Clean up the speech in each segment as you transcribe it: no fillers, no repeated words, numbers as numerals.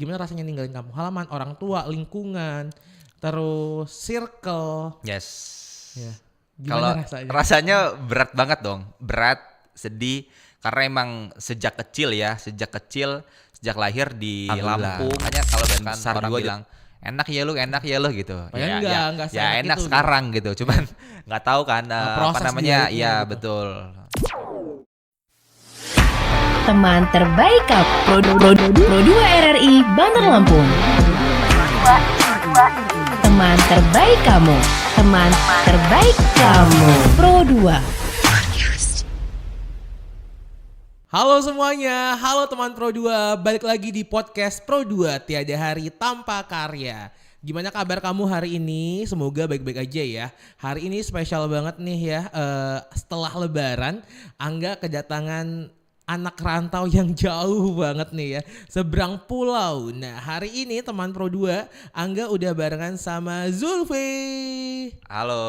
gimana rasanya ninggalin kampung halaman, orang tua, lingkungan, terus circle. Yes. Ya. Kalau Gimana rasanya? rasanya berat banget dong, berat, sedih, karena emang sejak kecil, sejak lahir di Lampung. Makanya kalau misalkan orang bilang enak ya lu gitu. Padahal enggak Ya seenak enak itu, sekarang gitu. Cuman nggak tahu kan apa proses namanya. dibaliknya Iya, gitu. betul. Teman terbaik Pro 2 RRI Bantar Lampung. Teman terbaik kamu. Teman terbaik kamu. Pro 2. Halo semuanya, halo teman Pro 2, balik lagi di podcast Pro 2 Tiada Hari Tanpa Karya. Gimana kabar kamu hari ini? Semoga baik-baik aja ya. Hari ini spesial banget nih ya, setelah lebaran Angga kedatangan anak rantau yang jauh banget nih ya, seberang pulau. Nah hari ini teman Pro 2, Angga udah barengan sama Zulfi. Halo,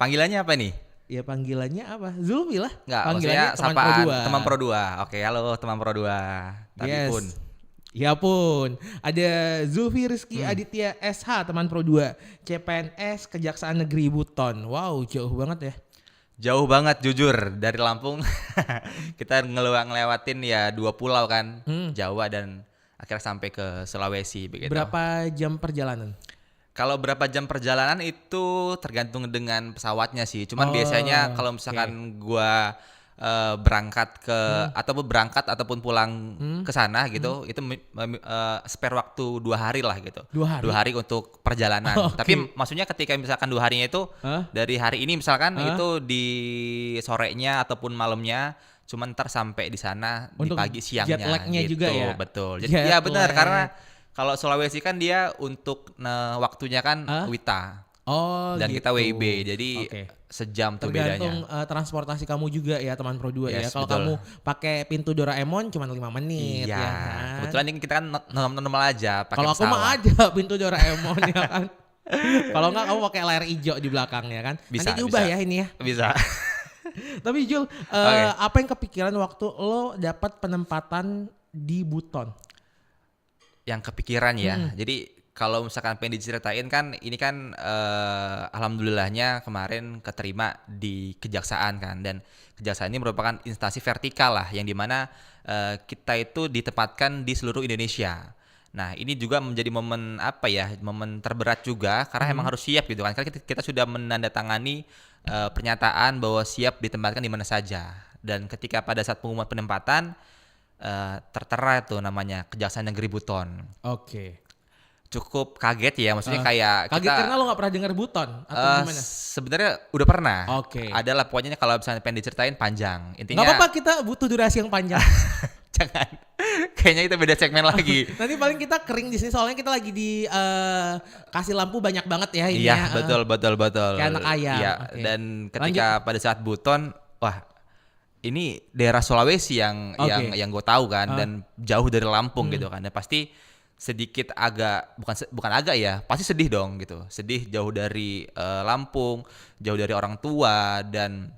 panggilannya apa nih? Ya panggilannya apa? Zulfi lah. Enggak, Panggilannya maksudnya teman sapaan Pro 2. teman Pro 2. Oke, halo teman Pro 2. Tadi Yes. pun. Ya pun, ada Zulfi Rizky Aditya SH teman Pro 2, CPNS Kejaksaan Negeri Buton. Wow, jauh banget ya. Jauh banget jujur dari Lampung. Kita ngelewatin ya 2 pulau kan, Jawa dan akhirnya sampai ke Sulawesi begitu. Berapa jam perjalanan? Kalau berapa jam perjalanan itu tergantung dengan pesawatnya sih. Cuman Oh, biasanya kalau misalkan gua berangkat ataupun pulang ke sana gitu, itu spare waktu 2 hari lah gitu. 2 hari? 2 hari untuk perjalanan. Oh, oke. Tapi maksudnya ketika misalkan 2 harinya itu dari hari ini misalkan itu di sorenya ataupun malamnya, cuman ntar sampai di sana di Untuk pagi siangnya jet lag-nya gitu. juga ya? Betul. Jet Ya benar, lag. karena kalau Sulawesi kan dia untuk waktunya kan WITA. Oh Dan gitu. kita WIB, jadi Oke. sejam tuh Tergantung bedanya. transportasi kamu juga ya teman Pro 2 ya. Yes, Kalau betul. kamu pakai pintu Doraemon cuma 5 menit Iya, ya kan. kebetulan ini kita kan normal aja pakai Kalau aku mah pesawat. ada pintu Doraemon ya kan. Kalau enggak kamu pakai layar hijau di belakangnya kan. Bisa, Nanti diubah bisa. ya ini ya. Bisa. Tapi Jul, Oke. apa yang kepikiran waktu lo dapat penempatan di Buton? Yang kepikiran ya. Jadi kalau misalkan pengen diceritain kan, ini kan alhamdulillahnya kemarin keterima di kejaksaan kan, dan kejaksaan ini merupakan instansi vertikal lah, yang dimana kita itu ditempatkan di seluruh Indonesia. Nah ini juga menjadi momen momen terberat juga, karena emang harus siap gitu kan, karena kita sudah menandatangani pernyataan bahwa siap ditempatkan di mana saja. Dan ketika pada saat pengumuman penempatan tertera itu namanya Kejaksaan Negeri Buton. Oke. Cukup kaget ya, maksudnya kayak Kaget kita karena lo gak pernah dengar Buton atau gimana? sebenarnya udah pernah. Oke. Adalah pokoknya kalau misalnya pengen diceritain panjang. Intinya Gak apa-apa, kita butuh durasi yang panjang. jangan. Kayaknya kita beda segmen lagi. Nanti paling kita kering di sini soalnya kita lagi di kasih lampu banyak banget ya ini Iya, ya. betul. Kayak anak ayam. Iya, Oke. dan ketika pada saat Buton, wah, ini daerah Sulawesi yang Oke. gue tahu kan, dan jauh dari Lampung gitu kan. Dan pasti sedikit agak bukan agak ya, pasti sedih dong gitu. Sedih jauh dari Lampung, jauh dari orang tua, dan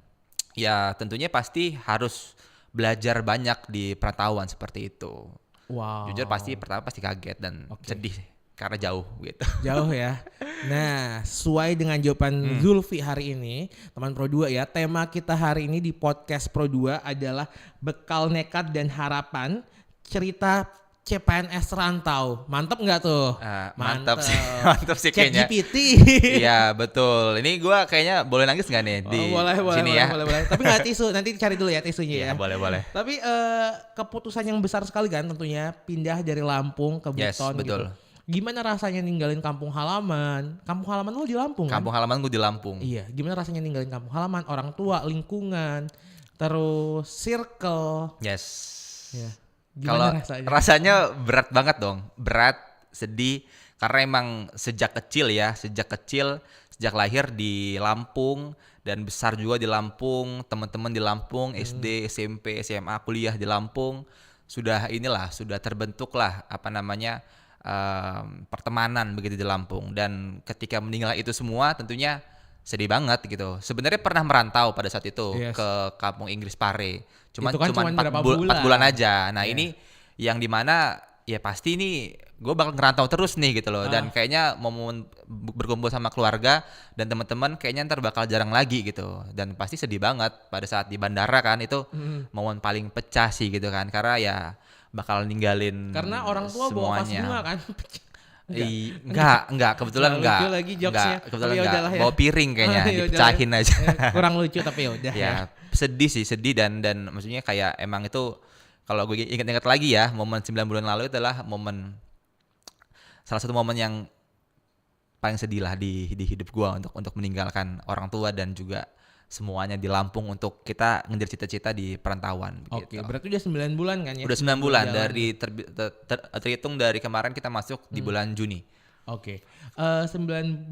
ya tentunya pasti harus belajar banyak di perantauan seperti itu. Wow. Jujur pertama pasti kaget dan sedih karena jauh gitu. Jauh ya. Nah, sesuai dengan jawaban Zulfi hari ini, teman Pro 2 ya, tema kita hari ini di podcast Pro 2 adalah bekal nekat dan harapan cerita CPNS rantau. Mantep nggak tuh? Mantap sih, mantap sih kayaknya. ChatGPT. Iya betul. Ini gue kayaknya boleh nangis nggak nih di sini ya? Boleh. Tapi nggak tisu, nanti cari dulu ya tisunya ya. Iya boleh. Tapi keputusan yang besar sekali kan tentunya pindah dari Lampung ke Yes, Buton betul. gitu. Gimana rasanya ninggalin kampung halaman? Kampung halaman lo di Lampung kan? Kampung halaman gue di Lampung. Iya, gimana rasanya ninggalin kampung halaman, orang tua, lingkungan, terus circle. Yes. Ya. Kalau Gimana rasanya? rasanya berat banget dong, berat, sedih, karena emang sejak kecil, sejak lahir di Lampung dan besar juga di Lampung, teman-teman di Lampung, SD, SMP, SMA, kuliah di Lampung, sudah terbentuk lah pertemanan begitu di Lampung. Dan ketika meninggal itu semua tentunya sedih banget gitu. Sebenarnya pernah merantau pada saat itu ke kampung Inggris Pare. Itu kan cuman berapa 4 bulan aja. Nah, Yeah. ini yang dimana ya pasti nih gue bakal ngerantau terus nih gitu loh, dan kayaknya momen berkumpul sama keluarga dan teman-teman kayaknya ntar bakal jarang lagi gitu, dan pasti sedih banget pada saat di bandara kan, itu momen paling pecah sih gitu kan, karena ya bakal ninggalin Karena orang tua bawa tas bunga kan. Enggak, kebetulan Nggak enggak. lucu lagi jokesnya. Kebetulan Tapi ya enggak. udahlah ya. Bawa piring kayaknya, Ya udahlah dipecahin ya. aja. Kurang lucu tapi ya udah ya. Ya, sedih dan maksudnya kayak emang itu kalau gue ingat-ingat lagi ya, momen 9 bulan lalu itu adalah salah satu momen yang paling sedih lah di hidup gue untuk meninggalkan orang tua dan juga semuanya di Lampung untuk kita ngejar cita-cita di perantauan Oke, gitu. berarti udah 9 bulan kan ya? Udah 9 bulan Jalan. dari terhitung dari kemarin kita masuk di bulan Juni. Oke, 9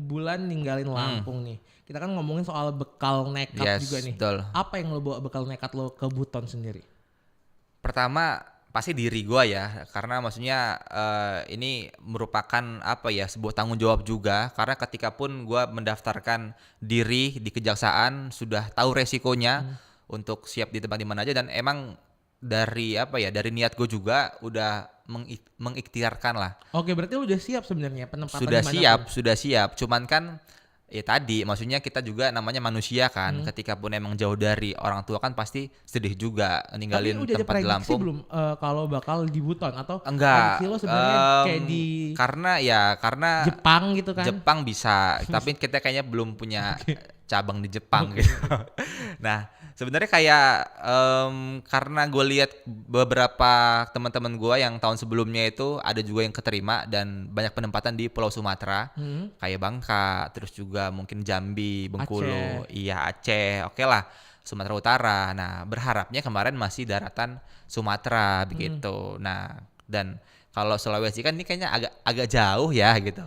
bulan ninggalin Lampung nih. Kita kan ngomongin soal bekal nekat Yes, juga nih. betul. Apa yang lo bawa bekal nekat lo ke Buton sendiri? Pertama pasti diri gua ya, karena maksudnya ini merupakan apa ya, sebuah tanggung jawab juga, karena ketika pun gua mendaftarkan diri di kejaksaan sudah tahu resikonya untuk siap di tempat di mana aja, dan emang dari apa ya, dari niat gue juga udah mengikhtiarkan lah. Oke, berarti lo udah siap sebenarnya penempatan Sudah dimanapun. sudah siap. Cuman kan ya tadi maksudnya kita juga namanya manusia kan, ketika pun emang jauh dari orang tua kan pasti sedih juga ninggalin Tapi udah ada tempat di prediksi Lampung. belum kalau bakal di Buton atau Enggak. prediksi lo sebenarnya kayak di Karena Jepang gitu kan? Jepang bisa, tapi kita kayaknya belum punya cabang di Jepang gitu. Nah, sebenarnya kayak karena gue lihat beberapa teman-teman gue yang tahun sebelumnya itu ada juga yang keterima dan banyak penempatan di Pulau Sumatera, kayak Bangka, terus juga mungkin Jambi, Bengkulu, iya Aceh, oke lah, Sumatera Utara. Nah, berharapnya kemarin masih daratan Sumatera begitu. Nah, dan kalau Sulawesi kan ini kayaknya agak jauh ya gitu.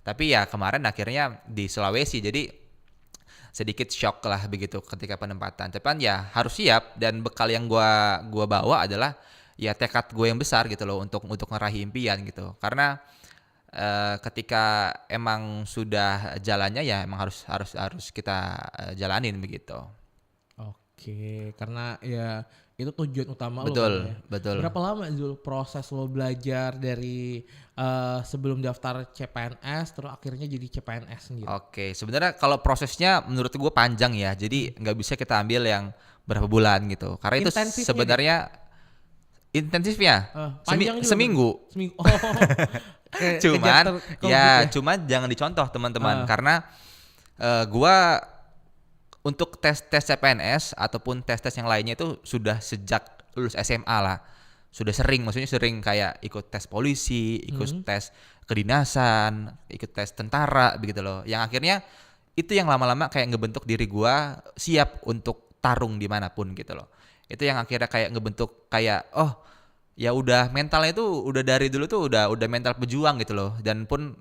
Tapi ya kemarin akhirnya di Sulawesi, jadi sedikit shock lah begitu ketika penempatan. Tapi kan ya harus siap, dan bekal yang gua bawa adalah ya tekad gue yang besar gitu loh untuk ngeraih impian gitu. Karena ketika emang sudah jalannya ya emang harus kita jalanin begitu. Oke, karena ya itu tujuan utama Betul, lo kan ya. betul. Berapa lama Zul proses lo belajar dari sebelum daftar CPNS terus akhirnya jadi CPNS sendiri? Oke, sebenarnya kalau prosesnya menurut gue panjang ya, jadi nggak bisa kita ambil yang berapa bulan gitu, karena itu Intensifnya sebenarnya intensifnya panjang juga seminggu. Seminggu. Oh. Cuman ya gitu cuman jangan dicontoh teman-teman, karena gua untuk tes CPNS ataupun tes yang lainnya itu sudah sejak lulus SMA lah. Sudah maksudnya sering kayak ikut tes polisi, ikut tes kedinasan, ikut tes tentara begitu loh. Yang akhirnya itu yang lama-lama kayak ngebentuk diri gua siap untuk tarung dimanapun gitu loh. Itu yang akhirnya kayak ngebentuk kayak ya udah mentalnya itu udah dari dulu tuh udah mental pejuang gitu loh. Dan pun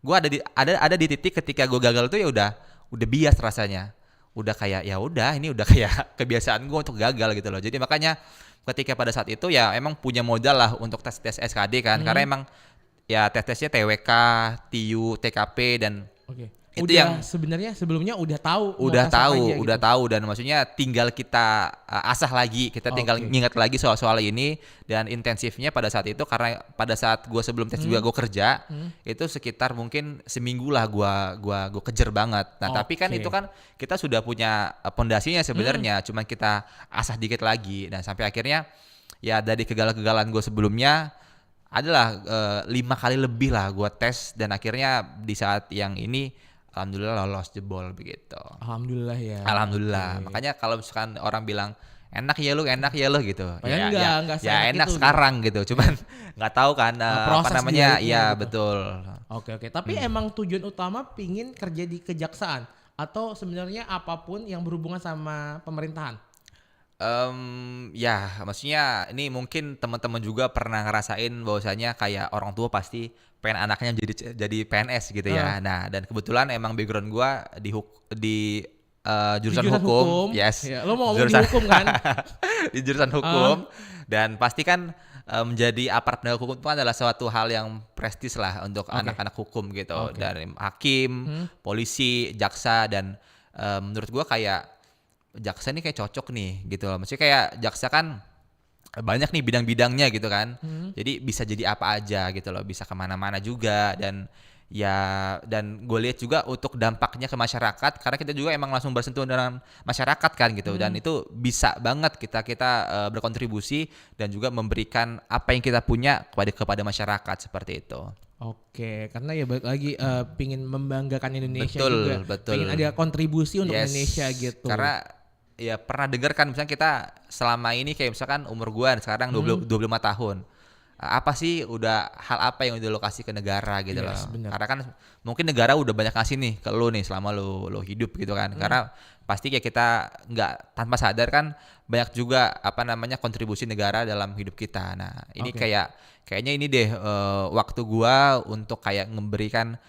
gua ada di titik ketika gua gagal tuh ya udah bias rasanya. Udah kayak ya udah ini udah kayak kebiasaan gua untuk gagal gitu loh. Jadi makanya ketika pada saat itu ya emang punya modal lah untuk tes SKD kan, karena emang ya tesnya TWK, TIU, TKP, dan Oke. itu Udah yang sebenarnya sebelumnya udah tahu mau tes apa aja gitu. tahu, dan maksudnya tinggal kita asah lagi, kita tinggal nginget lagi soal ini, dan intensifnya pada saat itu karena pada saat gue sebelum tes juga gue kerja itu sekitar mungkin seminggu lah gue kejar banget. Nah tapi kan itu kan kita sudah punya pondasinya sebenarnya, cuman kita asah dikit lagi, dan sampai akhirnya ya dari kegagalan gue sebelumnya adalah 5 kali lebih lah gue tes, dan akhirnya di saat yang ini alhamdulillah lolos jebol begitu. Alhamdulillah ya. Alhamdulillah. Makanya kalau misalkan orang bilang enak ya lu gitu. Padahal enggak ya enak gitu. sekarang gitu. Cuman nggak tahu kan apa namanya. gitu. Iya betul. Oke. Tapi emang tujuan utama pingin kerja di kejaksaan atau sebenarnya apapun yang berhubungan sama pemerintahan? Ya maksudnya ini mungkin teman-teman juga pernah ngerasain bahwasanya kayak orang tua pasti pengen anaknya jadi PNS gitu ya. Nah dan kebetulan emang background gua di jurusan hukum. Yes. Ya, lo mau ngomong di hukum kan? Di jurusan hukum. Dan pasti kan menjadi aparat penegak hukum itu adalah suatu hal yang prestis lah untuk anak-anak hukum gitu. Dari hakim, polisi, jaksa, dan menurut gua kayak jaksa ini kayak cocok nih gitu loh. Maksudnya kayak jaksa kan banyak nih bidang-bidangnya gitu kan. Jadi bisa jadi apa aja gitu loh, bisa kemana-mana juga. Dan gue lihat juga untuk dampaknya ke masyarakat, karena kita juga emang langsung bersentuhan dengan masyarakat kan gitu. Dan itu bisa banget kita berkontribusi dan juga memberikan apa yang kita punya kepada masyarakat seperti itu. Oke, karena ya balik lagi pingin membanggakan Indonesia Betul, juga, betul. pingin ada kontribusi untuk Yes, Indonesia gitu. Karena ya pernah dengar kan, misalnya kita selama ini kayak misalkan umur gua sekarang 25 tahun. Apa sih hal apa yang udah lo kasih ke negara gitu loh. bener. Karena kan mungkin negara udah banyak kasih nih ke lo nih selama lo hidup gitu kan. Karena pasti kayak kita nggak tanpa sadar kan banyak juga kontribusi negara dalam hidup kita. Nah, ini kayaknya ini deh waktu gua untuk kayak memberikan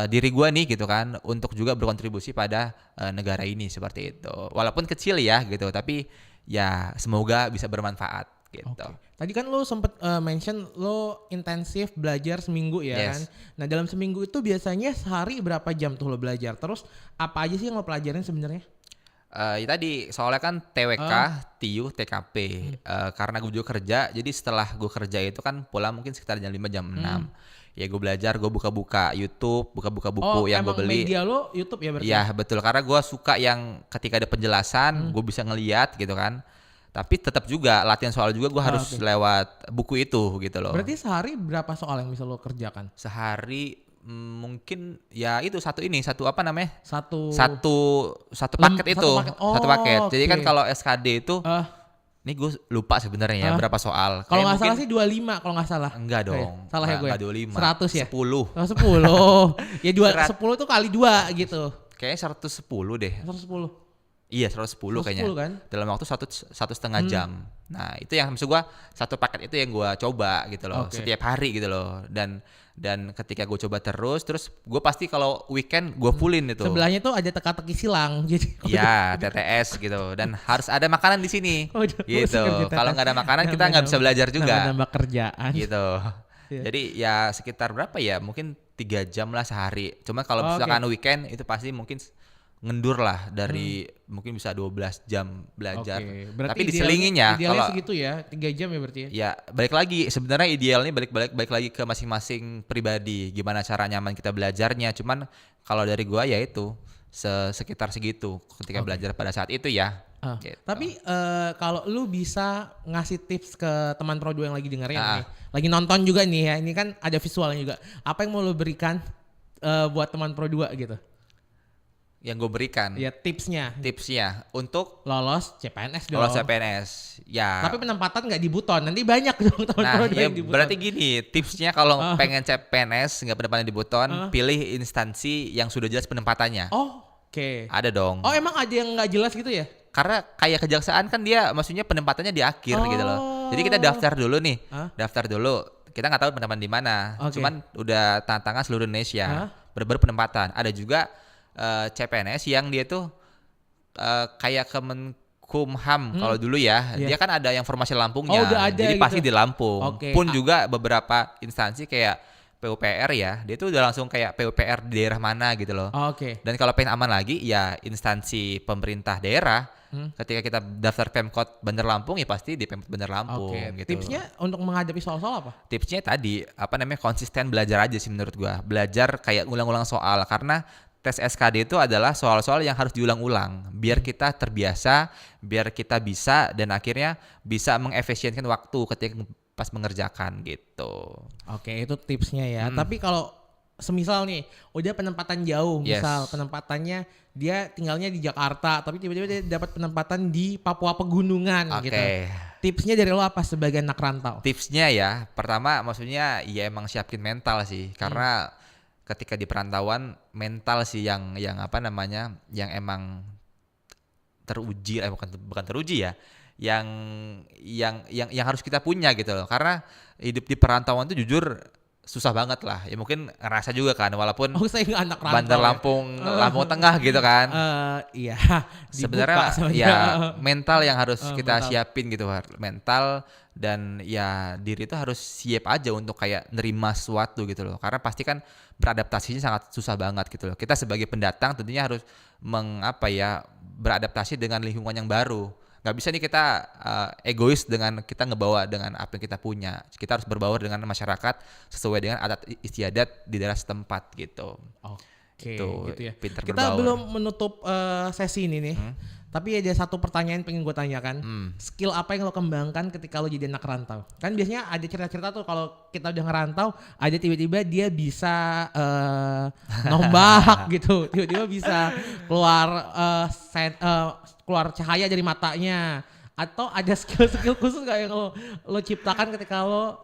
diri gua nih gitu kan, untuk juga berkontribusi pada negara ini seperti itu. Walaupun kecil ya gitu, tapi ya semoga bisa bermanfaat gitu. Oke. Tadi kan lo sempet mention lo intensif belajar seminggu ya Yes. kan. Nah dalam seminggu itu biasanya sehari berapa jam tuh lo belajar? Terus apa aja sih yang lo pelajarin sebenarnya? Ya tadi soalnya kan TWK, TIU, TKP. Karena gue juga kerja, jadi setelah gue kerja itu kan pulang mungkin sekitar jam 5 jam 6. Ya gue belajar, gue buka-buka YouTube, buka-buka buku yang gue beli. Media lo YouTube ya berarti? Iya betul, karena gue suka yang ketika ada penjelasan gue bisa ngeliat gitu kan. Tapi tetap juga latihan soal juga gue harus lewat buku itu gitu loh. Berarti sehari berapa soal yang bisa lo kerjakan? Sehari mungkin ya itu satu apa namanya? Satu paket itu. Satu paket. Jadi kan oke. kalau SKD itu ini gue lupa sebenarnya ya berapa soal. Kalau nggak Kayak salah sih 25 kalau nggak salah. enggak dong. Salah ya gue. Enggak 25. 100 ya? 10. Oh 10. Ya 10 tuh kali 2 gitu. Kayaknya 110 deh. 110. Iya 110 kayaknya. Kan? Dalam waktu satu setengah jam. Nah itu yang maksud gue, satu paket itu yang gue coba gitu loh. Oke. Setiap hari gitu loh. Dan ketika gue coba terus gue pasti kalau weekend gue fullin itu. Sebelahnya tuh ada teka-teki silang. Jadi Iya TTS gitu. Dan harus ada makanan di sini. Gitu. Kalau nggak ada makanan kita nggak bisa belajar juga. Nambah kerjaan. Gitu. Iya. Jadi ya sekitar berapa ya? Mungkin 3 jam lah sehari. Cuma kalau misalkan weekend itu pasti mungkin ngendur lah dari mungkin bisa 12 jam belajar. Berarti Tapi diselingin ya idealnya kalau segitu ya, 3 jam ya berarti ya. ya balik lagi sebenarnya idealnya balik lagi ke masing-masing pribadi gimana cara nyaman kita belajarnya. Cuman kalau dari gua ya itu sekitar segitu ketika belajar pada saat itu ya. Gitu. Tapi kalau lu bisa ngasih tips ke teman Pro 2 yang lagi dengerin nih, lagi nonton juga nih ya, ini kan ada visualnya juga. Apa yang mau lu berikan buat teman Pro 2 gitu? Yang gue berikan Ya tipsnya untuk lolos CPNS dong. lolos CPNS ya. Tapi penempatan nggak di Buton, nanti banyak dong teman Nah Pro 2 ya yang di Buton. berarti gini tipsnya kalau pengen CPNS nggak penempatan di Buton, pilih instansi yang sudah jelas penempatannya. Oke. Ada dong. Oh emang ada yang nggak jelas gitu ya? Karena kayak kejaksaan kan dia maksudnya penempatannya di akhir gitu loh. Jadi kita daftar dulu nih. Daftar dulu. Kita nggak tahu penempatan di mana. Cuman udah tantangan seluruh Indonesia. Baru penempatan. Ada juga CPNS yang dia tuh kayak Kemenkumham kalau dulu ya. Dia kan ada yang formasi Lampungnya. Udah ada jadi gitu. pasti di Lampung. Oke. Pun juga beberapa instansi kayak PUPR ya. Dia tuh udah langsung kayak PUPR di daerah mana gitu loh. Oke. Dan kalau pengen aman lagi ya instansi pemerintah daerah. Ketika kita daftar Pemkot Bandar Lampung ya pasti di Pemkot Bandar Lampung gitu. Tipsnya untuk menghadapi soal-soal apa? Tipsnya tadi konsisten belajar aja sih menurut gua. Belajar kayak ulang-ulang soal karena tes SKD itu adalah soal-soal yang harus diulang-ulang biar kita terbiasa, biar kita bisa dan akhirnya bisa mengefisienkan waktu ketika pas mengerjakan gitu. Oke, itu tipsnya ya. Tapi kalau semisal nih udah penempatan jauh, misal penempatannya dia tinggalnya di Jakarta tapi tiba-tiba dia dapat penempatan di Papua Pegunungan gitu. Tipsnya dari lo apa sebagai anak rantau? Tipsnya ya, pertama maksudnya ya emang siapin mental sih karena ketika di perantauan mental sih yang yang emang teruji bukan teruji ya. Yang harus kita punya gitu loh. Karena hidup di perantauan tuh jujur susah banget lah. Ya mungkin ngerasa juga kan walaupun saya nggak anak rantau. Bandar Lampung, Lampung Tengah gitu kan. Iya. Sebenarnya ya mental yang harus kita siapin gitu, mental dan ya diri itu harus siap aja untuk kayak nerima sesuatu gitu loh. Karena pasti kan beradaptasinya sangat susah banget gitu loh. Kita sebagai pendatang tentunya harus beradaptasi dengan lingkungan yang baru. nggak bisa nih kita egois dengan kita ngebawa dengan apa yang kita punya. Kita harus berbaur dengan masyarakat sesuai dengan adat istiadat di daerah setempat gitu. Oke, Itu, gitu ya. pinter Kita berbaur. belum menutup sesi ini nih. Tapi ada satu pertanyaan pengen gue tanyakan. Skill apa yang lo kembangkan ketika lo jadi anak rantau? Kan biasanya ada cerita-cerita tuh kalau kita udah ngerantau, ada tiba-tiba dia bisa nombak gitu. Tiba-tiba bisa keluar keluar cahaya dari matanya. Atau ada skill-skill khusus gak yang lo ciptakan ketika lo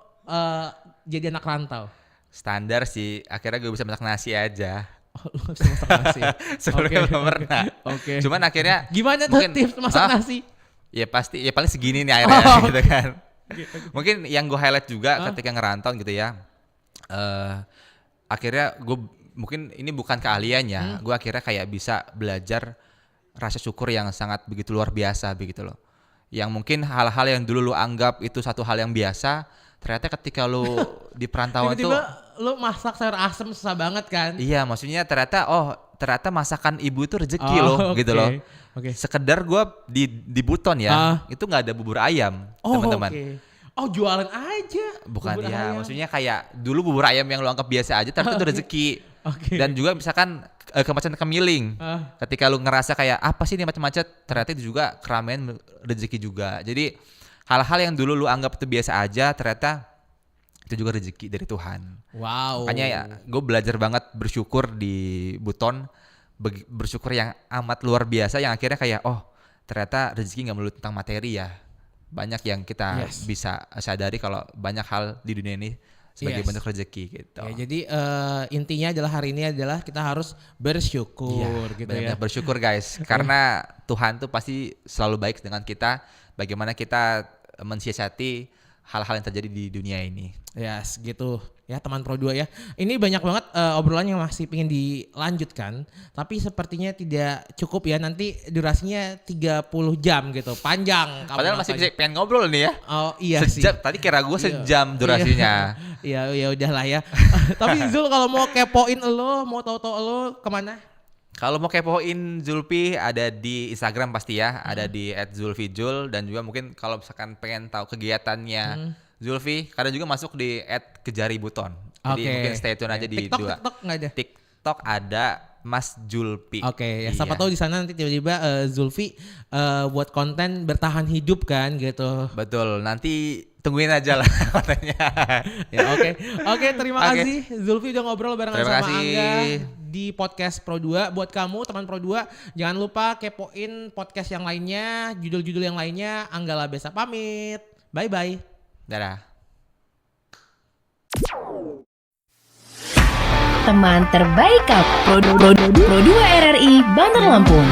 jadi anak rantau? Standar sih, akhirnya gue bisa masak nasi aja. Oh, lo bisa masak nasi. Sebelumnya belum pernah. Oke. Cuman akhirnya Gimana tuh tips masak nasi? Ya pasti, ya paling segini nih airnya gitu kan. Mungkin yang gue highlight juga ketika ngerantau gitu ya. Akhirnya gue mungkin ini bukan keahliannya, gue akhirnya kayak bisa belajar rasa syukur yang sangat begitu luar biasa begitu loh. Yang mungkin hal-hal yang dulu lu anggap itu satu hal yang biasa, ternyata ketika lu di perantauan tuh tiba-tiba lu masak sayur asem susah banget kan? iya, maksudnya ternyata masakan ibu itu rezeki loh gitu loh. Oke. Sekedar gue di Buton ya, itu nggak ada bubur ayam, teman-teman. Oke. Oh, jualan aja. Bukan bubur ya, ayam. maksudnya kayak dulu bubur ayam yang lu anggap biasa aja, ternyata itu rezeki. Oke. Dan juga misalkan kemacetan kemiling, ketika lu ngerasa kayak apa sih ini macet-macet, ternyata itu juga keramaian rezeki juga. Jadi hal-hal yang dulu lu anggap itu biasa aja, ternyata itu juga rezeki dari Tuhan. Wow. Makanya ya, gue belajar banget bersyukur di Buton, bersyukur yang amat luar biasa, yang akhirnya kayak ternyata rezeki nggak melulu tentang materi ya. Banyak yang kita bisa sadari kalau banyak hal di dunia ini sebagai bentuk rezeki gitu. Ya, jadi intinya adalah hari ini adalah kita harus bersyukur gitu benar-benar ya. bersyukur guys, karena Tuhan tuh pasti selalu baik dengan kita. Bagaimana kita mensiasati hal-hal yang terjadi di dunia ini. Yes, gitu ya teman Pro 2 ya. Ini banyak banget obrolan yang masih pengen dilanjutkan, tapi sepertinya tidak cukup ya. Nanti durasinya 30 jam gitu, panjang. Padahal masih bisa pengen ngobrol nih ya. Oh iya sejam, sih. tadi kira gue sejam durasinya. Iya, ya udahlah ya. Tapi Zul kalau mau kepoin lo, mau tahu-tahu lo kemana? Kalau mau kepoin Zulfi ada di Instagram pasti ya, ada di @zulfijul, dan juga mungkin kalau misalkan pengen tahu kegiatannya Zulfi, kadang juga masuk di @kejaributon. Jadi mungkin stay tune aja di dua. TikTok nggak ada? TikTok ada Mas Julpi. Oke, ya siapa tahu di sana nanti tiba-tiba Zulfi buat konten bertahan hidup kan gitu. Betul, nanti tungguin aja lah katanya. Ya, oke, terima kasih Zulfi udah ngobrol barengan sama Angga di podcast Pro 2. Buat kamu teman Pro 2, jangan lupa kepoin podcast yang lainnya, judul-judul yang lainnya. Angga Labesa pamit. Bye-bye. Dadah. Teman terbaik kamu Pro 2 RRI Bandar Lampung.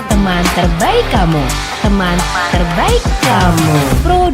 Teman terbaik kamu. Teman terbaik kamu. Pro